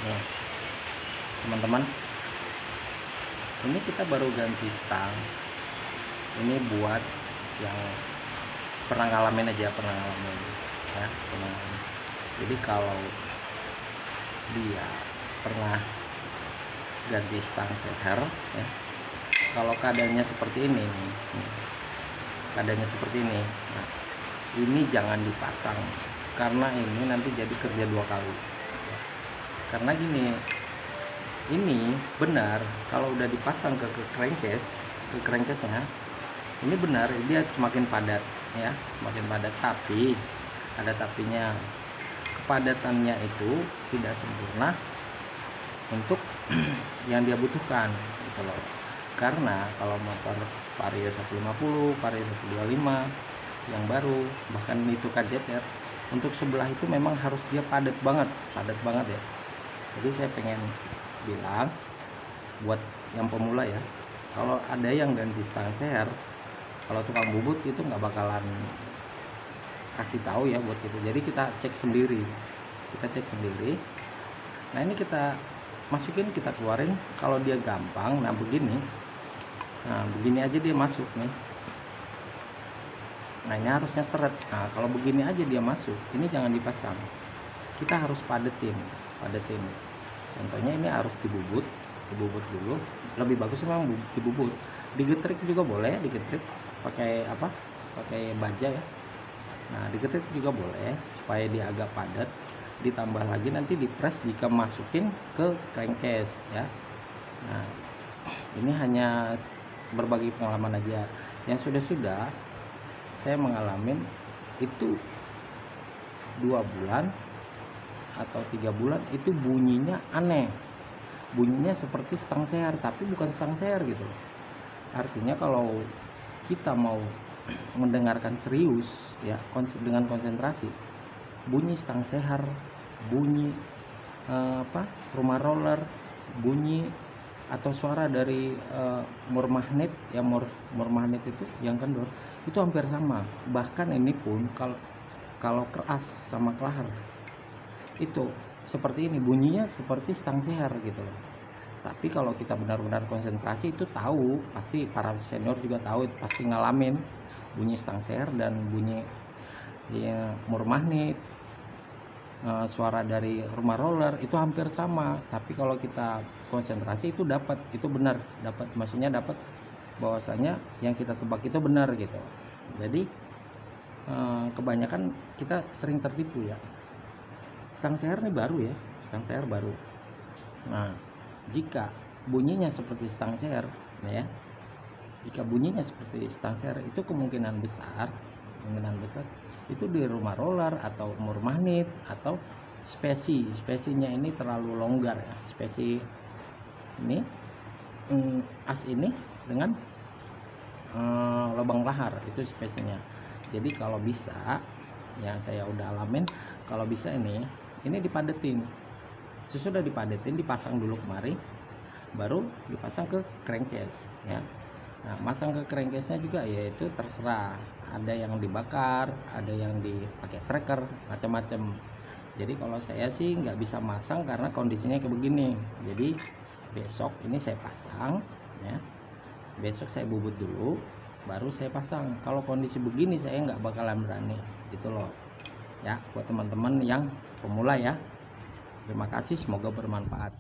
Nih teman-teman, ini kita baru ganti stang. Ini buat yang pernah ngalamin aja, ya, pernah. Jadi kalau dia pernah ganti stang seher ya, kalau keadaannya seperti ini nih, keadaannya seperti ini, nah ini jangan dipasang karena ini nanti jadi kerja dua kali. Karena gini, ini benar kalau udah dipasang ke crankcase-nya, ini benar dia semakin padat ya, semakin padat, tapi ada tapinya. Kepadatannya itu tidak sempurna untuk yang dia butuhkan gitu loh. Karena kalau motor Vario 150, Vario 125 yang baru, bahkan itu KZR, untuk sebelah itu memang harus dia padat banget ya. Jadi saya pengen bilang buat yang pemula ya, kalau ada yang ganti stang seher, kalau tukang bubut itu nggak bakalan kasih tahu ya buat gitu. Jadi kita cek sendiri. Nah ini kita masukin, kita keluarin. Kalau dia gampang, nah begini aja dia masuk nih. Nah ini harusnya seret. Nah kalau begini aja dia masuk, ini jangan dipasang. Kita harus padetin. Contohnya ini harus dibubut dulu. Lebih bagus memang dibubut. Digetrik juga boleh, pakai apa? Pakai baja ya. Nah digetrik juga boleh supaya dia agak padat. Ditambah lagi nanti dipres jika masukin ke crankcase ya. Nah ini hanya berbagi pengalaman aja. Yang sudah saya mengalami itu 2 bulan atau 3 bulan itu bunyinya aneh, bunyinya seperti stang seher tapi bukan stang seher gitu. Artinya kalau kita mau mendengarkan serius ya, dengan konsentrasi, bunyi stang seher, bunyi rumah roller, bunyi atau suara dari mur magnet ya, mur magnet itu yang kendor itu hampir sama. Bahkan ini pun kalau keras sama kelahar itu seperti ini, bunyinya seperti stang seher gitu loh. Tapi kalau kita benar-benar konsentrasi itu tahu, pasti para senior juga tahu, pasti ngalamin bunyi stang seher dan bunyi ya, mur magnet, suara dari rumah roller itu hampir sama. Tapi kalau kita konsentrasi itu dapat, itu benar, dapat, maksudnya dapat bahwasanya yang kita tebak itu benar gitu. Jadi kebanyakan kita sering tertipu ya. Stang seher ini baru ya, stang seher baru. Nah jika bunyinya seperti stang seher ya, jika bunyinya seperti stang seher itu kemungkinan besar itu di rumah roller atau mur magnet atau spesinya ini terlalu longgar ya. Spesi ini as ini dengan lubang lahar itu spesinya. Jadi kalau bisa, yang saya udah alamin, kalau bisa ini dipadetin. Sesudah dipadetin, dipasang dulu kemari, baru dipasang ke crankcase ya. Nah masang ke crankcase-nya juga yaitu terserah, ada yang dibakar, ada yang dipakai tracker, macam-macam. Jadi kalau saya sih nggak bisa masang karena kondisinya kayak begini. Jadi besok ini saya pasang ya, besok saya bubut dulu baru saya pasang. Kalau kondisi begini saya nggak bakalan berani gitu loh ya, buat teman-teman yang pemula ya. Terima kasih, semoga bermanfaat.